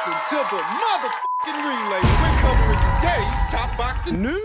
Welcome to the motherfucking relay. We're covering today's top boxing news.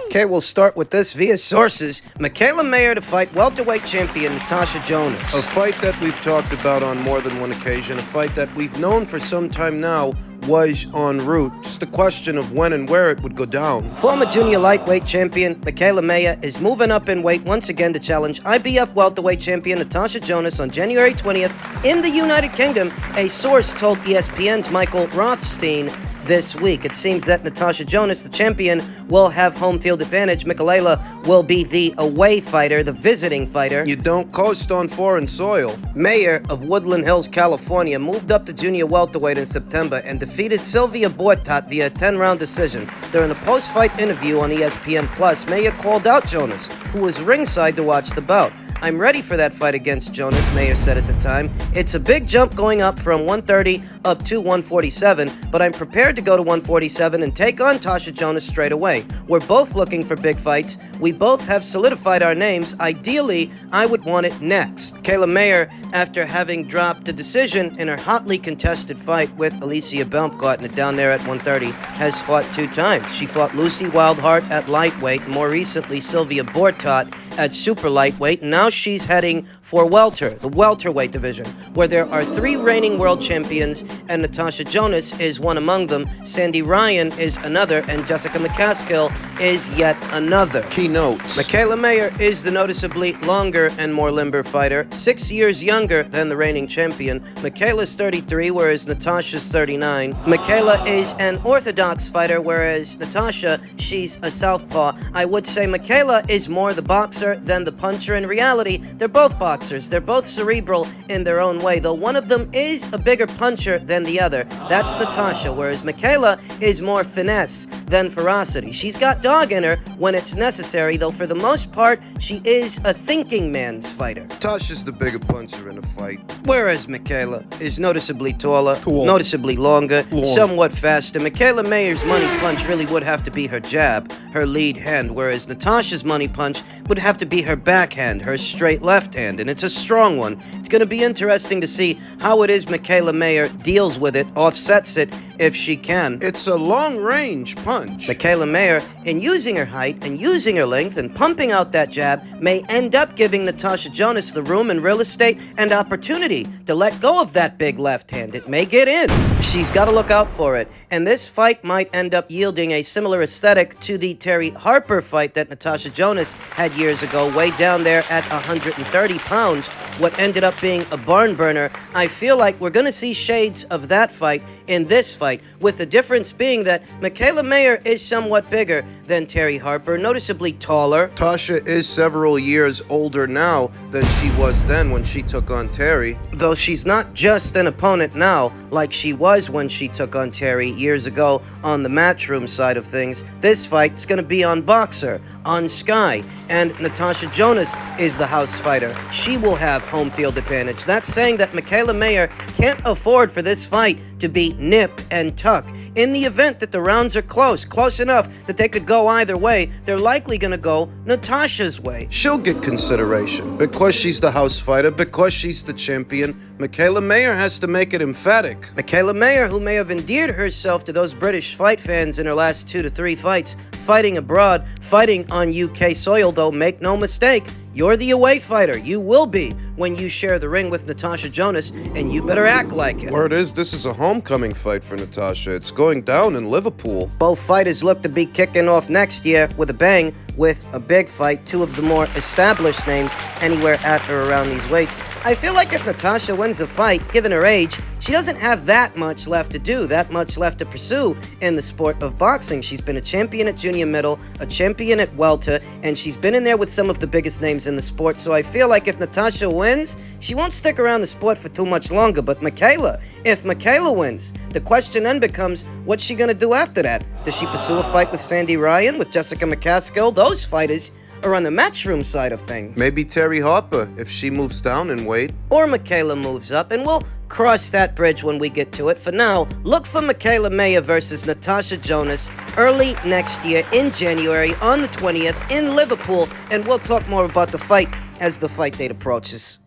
Okay, we'll start with this via sources. Mikaela Mayer to fight welterweight champion Natasha Jonas. A fight that we've talked about on more than one occasion, a fight that we've known for some time now was en route. Just a question of when and where it would go down. Former junior lightweight champion Mikaela Mayer is moving up in weight once again to challenge IBF welterweight champion Natasha Jonas on January 20th in the United Kingdom, a source told ESPN's Michael Rothstein this week. It seems that Natasha Jonas, the champion, will have home field advantage. Mikaela will be the away fighter, the visiting fighter. You don't coast on foreign soil. Mayer of Woodland Hills, California, moved up to junior welterweight in September and defeated Sylvia Bortat via a 10-round decision. During a post-fight interview on ESPN Plus, Mayer called out Jonas, who was ringside to watch the bout. "I'm ready for that fight against Jonas," Mayer said at the time. "It's a big jump going up from 130 up to 147, but I'm prepared to go to 147 and take on Tasha Jonas straight away. We're both looking for big fights. We both have solidified our names. Ideally, I would want it next." Mikaela Mayer, after having dropped a decision in her hotly contested fight with Alicia Baumgartner down there at 130, has fought 2 times. She fought Lucy Wildheart at lightweight, and more recently Sylvia Bortat at super lightweight, and now she's heading for welter, the welterweight division, where there are 3 reigning world champions, and Natasha Jonas is one among them. Sandy Ryan is another, and Jessica McCaskill is yet another. Keynotes. Mikaela Mayer is the noticeably longer and more limber fighter, 6 years younger than the reigning champion. Mikaela's 33, whereas Natasha's 39. Mikaela is an orthodox fighter, whereas Natasha, she's a southpaw. I would say Mikaela is more the boxer than the puncher. In reality, they're both boxers. They're both cerebral in their own way, though one of them is a bigger puncher than the other. That's Natasha, whereas Mikaela is more finesse than ferocity. She's got dog in her when it's necessary, though for the most part, she is a thinking man's fighter. Tasha's the bigger puncher in a fight. Whereas Mikaela is noticeably taller, noticeably longer, somewhat faster. Mikaela Mayer's money punch really would have to be her jab, her lead hand, whereas Natasha's money punch would have to be her backhand, her straight left hand, and it's a strong one. It's going to be interesting to see how it is Mikaela Mayer deals with it, offsets it, if she can. It's a long-range punch. Mikaela Mayer, in using her height and using her length and pumping out that jab, may end up giving Natasha Jonas the room and real estate and opportunity to let go of that big left hand. It may get in. She's got to look out for it. And this fight might end up yielding a similar aesthetic to the Terry Harper fight that Natasha Jonas had years ago, way down there at 130 pounds, what ended up being a barn burner. I feel like we're going to see shades of that fight in this fight, with the difference being that Mikaela Mayer is somewhat bigger than Terry Harper, noticeably taller. Tasha is several years older now than she was then when she took on Terry. Though she's not just an opponent now, like she was when she took on Terry years ago on the Matchroom side of things. This fight is going to be on Boxer, on Sky, and Natasha Jonas is the house fighter. She will have home field advantage. That's saying that Mikaela Mayer can't afford for this fight to be nip and tuck. In the event that the rounds are close enough that they could go either way, they're likely going to go Natasha's way. She'll get consideration because she's the house fighter, because she's the champion. Mikaela Mayer has to make it emphatic. Mikaela Mayer, who may have endeared herself to those British fight fans in her last 2 to 3 fights, fighting abroad, fighting on UK soil, though make no mistake, you're the away fighter. You will be when you share the ring with Natasha Jonas, and you better act like it. Word is, this is a homecoming fight for Natasha. It's going down in Liverpool. Both fighters look to be kicking off next year with a bang, with a big fight, 2 of the more established names anywhere at or around these weights. I feel like if Natasha wins a fight, given her age, she doesn't have that much left to do, that much left to pursue in the sport of boxing. She's been a champion at junior middle, a champion at welter, and she's been in there with some of the biggest names in the sport. So I feel like if Natasha wins, she won't stick around the sport for too much longer. But Mikaela, if Mikaela wins, the question then becomes, what's she going to do after that? Does she pursue a fight with Sandy Ryan, with Jessica McCaskill? Those fighters are on the Matchroom side of things. Maybe Terry Harper, if she moves down in weight. Or Mikaela moves up, and we'll cross that bridge when we get to it. For now, look for Mikaela Mayer versus Natasha Jonas early next year in January on the 20th in Liverpool, and we'll talk more about the fight as the fight date approaches.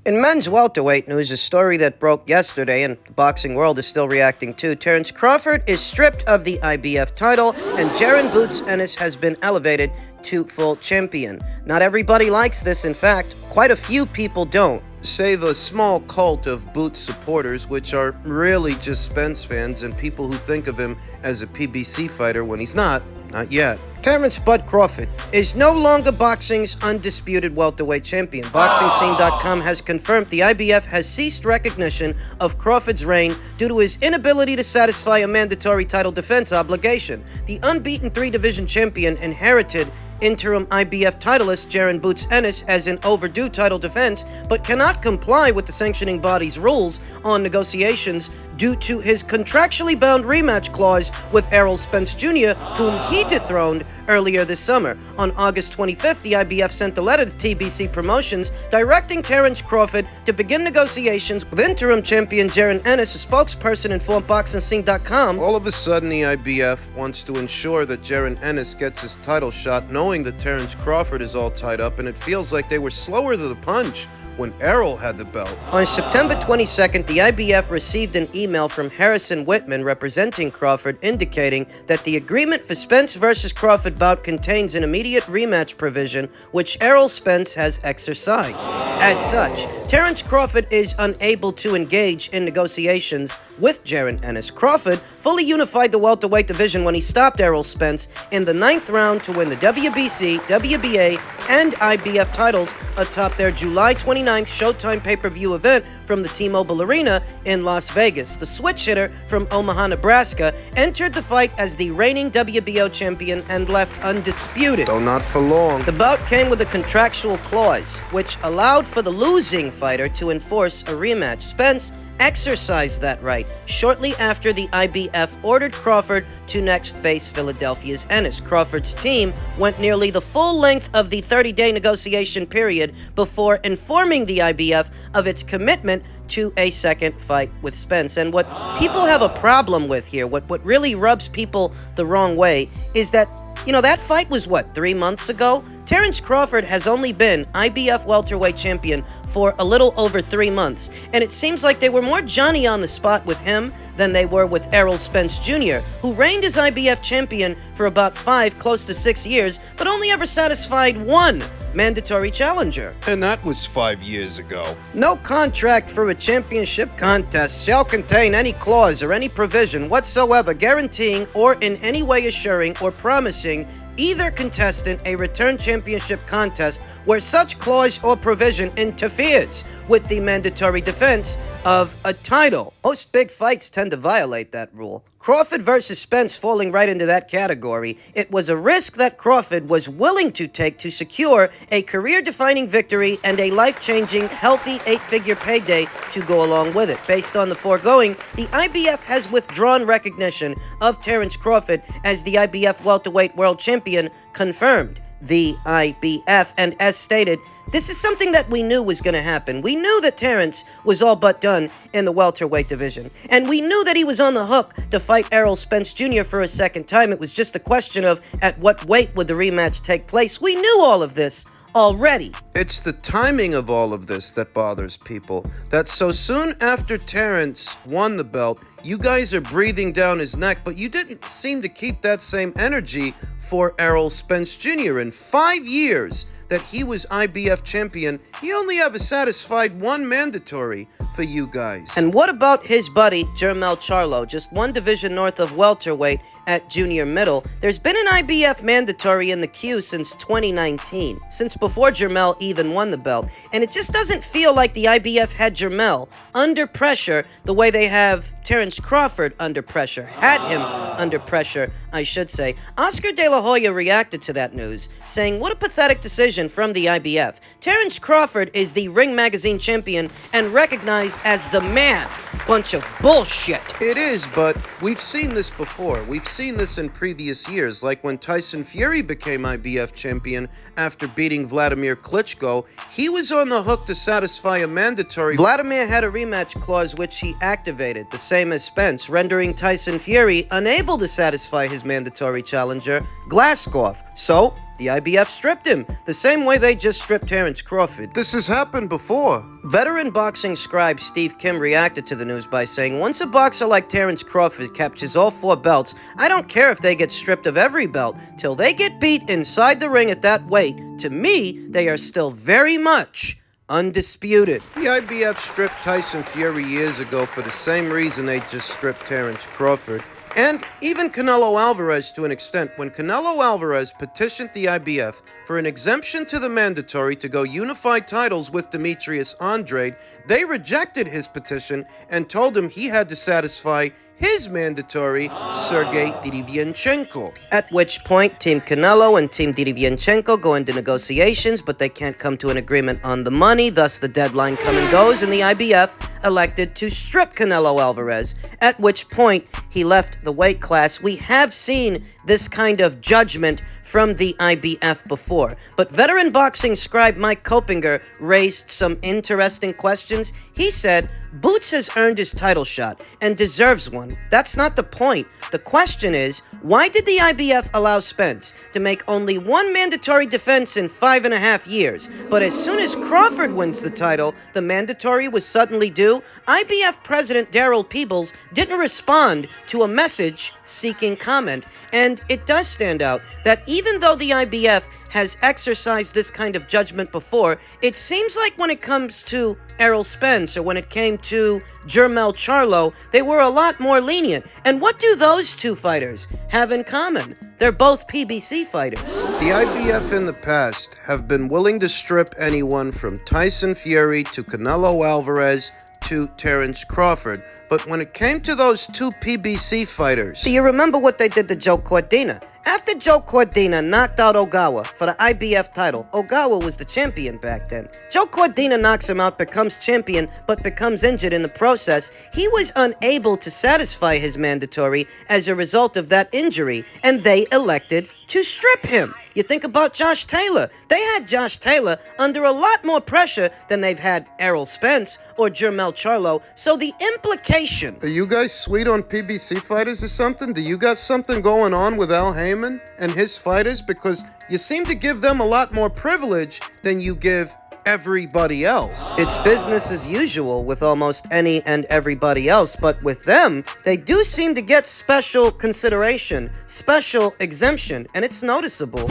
In men's welterweight news, a story that broke yesterday and the boxing world is still reacting to, Terence Crawford is stripped of the IBF title and Jaron Boots Ennis has been elevated to full champion. Not everybody likes this. In fact, quite a few people don't. Save a small cult of Boots supporters, which are really just Spence fans and people who think of him as a PBC fighter when he's not yet. Terence Bud Crawford is no longer boxing's undisputed welterweight champion. BoxingScene.com has confirmed the IBF has ceased recognition of Crawford's reign due to his inability to satisfy a mandatory title defense obligation. The unbeaten three-division champion inherited interim IBF titleist Jaron Boots Ennis as an overdue title defense, but cannot comply with the sanctioning body's rules on negotiations due to his contractually bound rematch clause with Errol Spence Jr., whom he dethroned earlier this summer. On August 25th, the IBF sent a letter to TBC Promotions directing Terence Crawford to begin negotiations with interim champion Jaron Ennis. A spokesperson informed BoxingScene.com. All of a sudden, the IBF wants to ensure that Jaron Ennis gets his title shot, knowing that Terence Crawford is all tied up, and it feels like they were slower to the punch when Errol had the belt. On September 22nd, the IBF received an email from Harrison Whitman representing Crawford indicating that the agreement for Spence versus Crawford bout contains an immediate rematch provision which Errol Spence has exercised. As such, Terence Crawford is unable to engage in negotiations with Jaron Ennis. Crawford fully unified the welterweight division when he stopped Errol Spence in the 9th round to win the WBC, WBA, and IBF titles atop their July 29th Showtime pay-per-view event from the T-Mobile Arena in Las Vegas. The switch hitter from Omaha, Nebraska, entered the fight as the reigning WBO champion and left undisputed. Though not for long. The bout came with a contractual clause, which allowed for the losing fighter to enforce a rematch. Spence exercised that right shortly after the IBF ordered Crawford to next face Philadelphia's Ennis. Crawford's team went nearly the full length of the 30-day negotiation period before informing the IBF of its commitment to a second fight with Spence. And what people have a problem with here, what really rubs people the wrong way, is that, that fight was 3 months ago? Terence Crawford has only been IBF welterweight champion for a little over 3 months, and it seems like they were more Johnny on the spot with him than they were with Errol Spence Jr., who reigned as IBF champion for about 5, close to 6 years, but only ever satisfied one mandatory challenger. And that was 5 years ago. No contract for a championship contest shall contain any clause or any provision whatsoever guaranteeing or in any way assuring or promising either contestant a return championship contest where such clause or provision interferes with the mandatory defense of a title. Most big fights tend to violate that rule. Crawford versus Spence falling right into that category. It was a risk that Crawford was willing to take to secure a career-defining victory and a life-changing, healthy 8-figure payday to go along with it. Based on the foregoing, the IBF has withdrawn recognition of Terence Crawford as the IBF welterweight world champion, confirmed the IBF, and as stated, this is something that we knew was going to happen. We knew that Terence was all but done in the welterweight division, and we knew that he was on the hook to fight Errol Spence Jr. for a second time. It was just a question of at what weight would the rematch take place. We knew all of this already. It's the timing of all of this that bothers people. That so soon after Terence won the belt, you guys are breathing down his neck, but you didn't seem to keep that same energy for Errol Spence Jr. In 5 years that he was IBF champion, he only ever satisfied one mandatory for you guys. And what about his buddy, Jermell Charlo, just one division north of welterweight at junior middle? There's been an IBF mandatory in the queue since 2019, since before Jermell even won the belt. And it just doesn't feel like the IBF had Jermell under pressure the way they have Terence Crawford under pressure. Had him under pressure, I should say. Oscar De La Hoya reacted to that news, saying, "What a pathetic decision from the IBF. Terence Crawford is the Ring Magazine champion and recognized as the man. Bunch of bullshit." It is, but we've seen this before. We've seen this in previous years, like when Tyson Fury became IBF champion after beating Vladimir Klitschko. He was on the hook to satisfy a mandatory. Vladimir had a rematch clause which he activated, the same as Spence, rendering Tyson Fury unable to satisfy his mandatory challenger, Glaskov. So, The IBF stripped him, the same way they just stripped Terrence Crawford. This has happened before. Veteran boxing scribe Steve Kim reacted to the news by saying, once a boxer like Terrence Crawford captures all 4 belts, I don't care if they get stripped of every belt, till they get beat inside the ring at that weight. To me, they are still very much undisputed. The IBF stripped Tyson Fury years ago for the same reason they just stripped Terrence Crawford. And even Canelo Alvarez to an extent. When Canelo Alvarez petitioned the IBF for an exemption to the mandatory to go unified titles with Demetrius Andrade, they rejected his petition and told him he had to satisfy his mandatory Sergey Derevyanchenko. At which point, Team Canelo and Team Derevyanchenko go into negotiations, but they can't come to an agreement on the money, thus the deadline come and goes, and the IBF elected to strip Canelo Alvarez, at which point he left the weight class. We have seen this kind of judgment from the IBF before, but veteran boxing scribe Mike Kopinger raised some interesting questions. He said, Boots has earned his title shot and deserves one. That's not the point. The question is, why did the IBF allow Spence to make only 1 mandatory defense in 5.5 years? But as soon as Crawford wins the title, the mandatory was suddenly due. IBF President Daryl Peebles didn't respond to a message seeking comment, and it does stand out that even though the IBF has exercised this kind of judgment before, it seems like when it comes to Errol Spence or when it came to Jermell Charlo, they were a lot more lenient. And what do those 2 fighters have in common? They're both PBC fighters. The IBF in the past have been willing to strip anyone from Tyson Fury to Canelo Alvarez to Terrence Crawford. But when it came to those 2 PBC fighters... Do you remember what they did to Joe Cordina? After Joe Cordina knocked out Ogawa for the IBF title, Ogawa was the champion back then. Joe Cordina knocks him out, becomes champion, but becomes injured in the process. He was unable to satisfy his mandatory as a result of that injury, and they elected to strip him. You think about Josh Taylor. They had Josh Taylor under a lot more pressure than they've had Errol Spence or Jermell Charlo, so the implication... Are you guys sweet on PBC fighters or something? Do you got something going on with Al Heyman and his fighters? Because you seem to give them a lot more privilege than you give everybody else. It's business as usual with almost any and everybody else, but with them, they do seem to get special consideration, special exemption, and it's noticeable.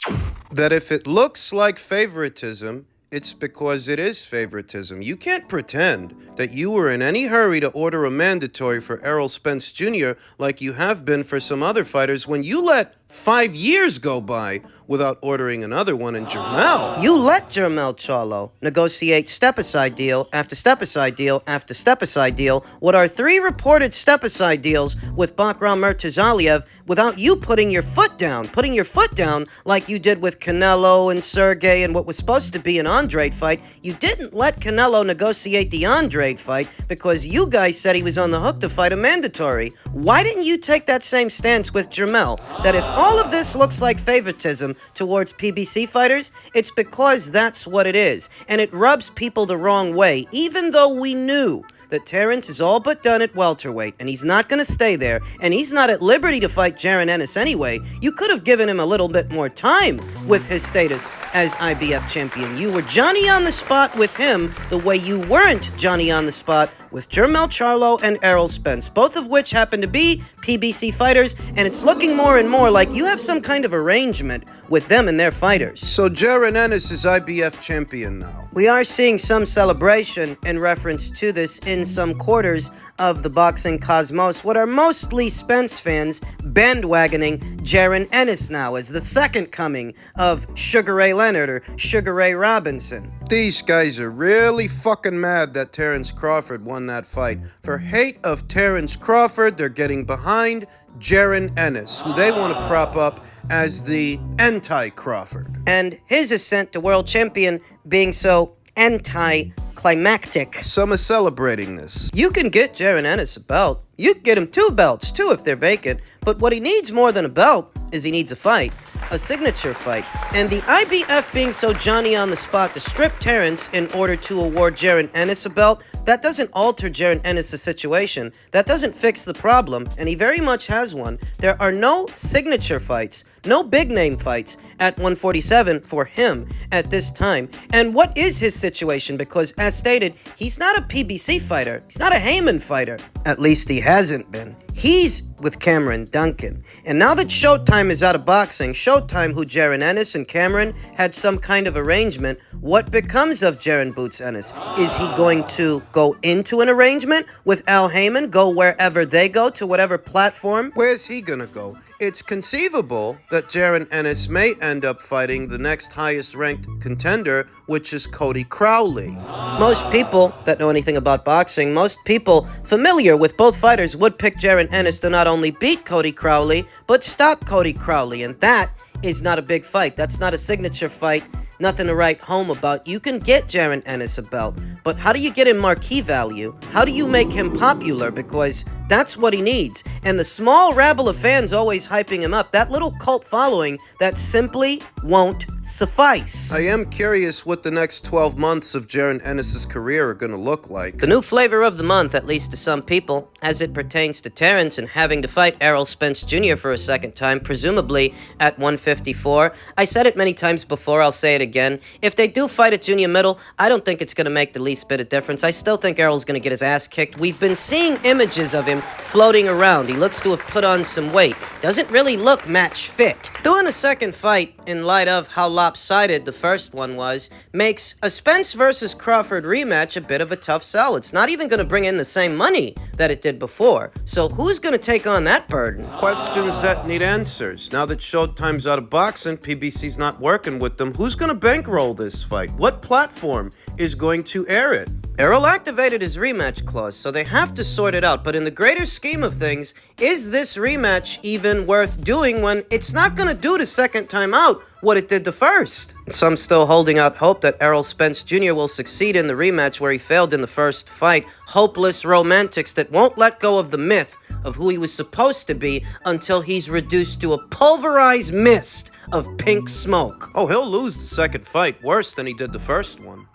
That if it looks like favoritism, it's because it is favoritism. You can't pretend that you were in any hurry to order a mandatory for Errol Spence Jr. like you have been for some other fighters when you let 5 years go by without ordering another one in Jermell. You let Jermell Charlo negotiate step-aside deal after step-aside deal after step-aside deal. What are 3 reported step-aside deals with Bakram Murtazaliev without you putting your foot down like you did with Canelo and Sergey and what was supposed to be an Andrade fight. You didn't let Canelo negotiate the Andrade fight because you guys said he was on the hook to fight a mandatory. Why didn't you take that same stance with Jermell? That if all of this looks like favoritism towards PBC fighters, it's because that's what it is. And it rubs people the wrong way, even though we knew that Terrence is all but done at welterweight, and he's not going to stay there, and he's not at liberty to fight Jaron Ennis anyway. You could have given him a little bit more time with his status as IBF champion. You were Johnny on the spot with him the way you weren't Johnny on the spot with Jermell Charlo and Errol Spence, both of which happen to be PBC fighters, and it's looking more and more like you have some kind of arrangement with them and their fighters. So Jaron Ennis is IBF champion now. We are seeing some celebration in reference to this in some quarters of the boxing cosmos, what are mostly Spence fans bandwagoning Jaron Ennis now as the second coming of Sugar Ray Leonard or Sugar Ray Robinson. These guys are really fucking mad that Terrence Crawford won that fight. For hate of Terrence Crawford, they're getting behind Jaron Ennis, who they want to prop up as the anti-Crawford. And his ascent to world champion being so anti-climactic. Some are celebrating this. You can get Jaron Ennis a belt. You can get him 2 belts, too, if they're vacant. But what he needs more than a belt is he needs a fight. a signature fight. And the IBF being so Johnny on the spot to strip Terrence in order to award Jaron Ennis a belt, that doesn't alter Jaron Ennis' situation. That doesn't fix the problem, and he very much has one. There are no signature fights, no big name fights at 147 for him at this time. And what is his situation? Because as stated, he's not a PBC fighter. He's not a Heyman fighter. At least he hasn't been. He's with Cameron Duncan. And now that Showtime is out of boxing, Showtime, who Jaron Ennis and Cameron had some kind of arrangement, what becomes of Jaron Boots Ennis? Is he going to go into an arrangement with Al Heyman, go wherever they go, to whatever platform? Where's he gonna go? It's conceivable that Jaron Ennis may end up fighting the next highest ranked contender, which is Cody Crowley. Most people that know anything about boxing, most people familiar with both fighters would pick Jaron Ennis to not only beat Cody Crowley, but stop Cody Crowley, and that is not a big fight. That's not a signature fight. Nothing to write home about. You can get Jaron Ennis a belt, but how do you get him marquee value? How do you make him popular? Because that's what he needs. And the small rabble of fans always hyping him up, that little cult following, that simply won't suffice. I am curious what the next 12 months of Jaron Ennis' career are gonna look like. The new flavor of the month, at least to some people, as it pertains to Terrence and having to fight Errol Spence Jr. for a second time, presumably at 154. I said it many times before, I'll say it again. If they do fight at junior middle, I don't think it's going to make the least bit of difference. I still think Errol's going to get his ass kicked. We've been seeing images of him floating around. He looks to have put on some weight. Doesn't really look match fit. Doing a second fight, in light of how lopsided the first one was, makes a Spence versus Crawford rematch a bit of a tough sell. It's not even going to bring in the same money that it did before. So who's going to take on that burden? Questions that need answers. Now that Showtime's out of boxing, PBC's not working with them, who's gonna bankroll this fight? What platform is going to air it? Errol activated his rematch clause, so they have to sort it out. But in the greater scheme of things, is this rematch even worth doing when it's not going to do the second time out what it did the first? Some still holding out hope that Errol Spence Jr. will succeed in the rematch where he failed in the first fight. Hopeless romantics that won't let go of the myth of who he was supposed to be until he's reduced to a pulverized mist of pink smoke. Oh, he'll lose the second fight worse than he did the first one.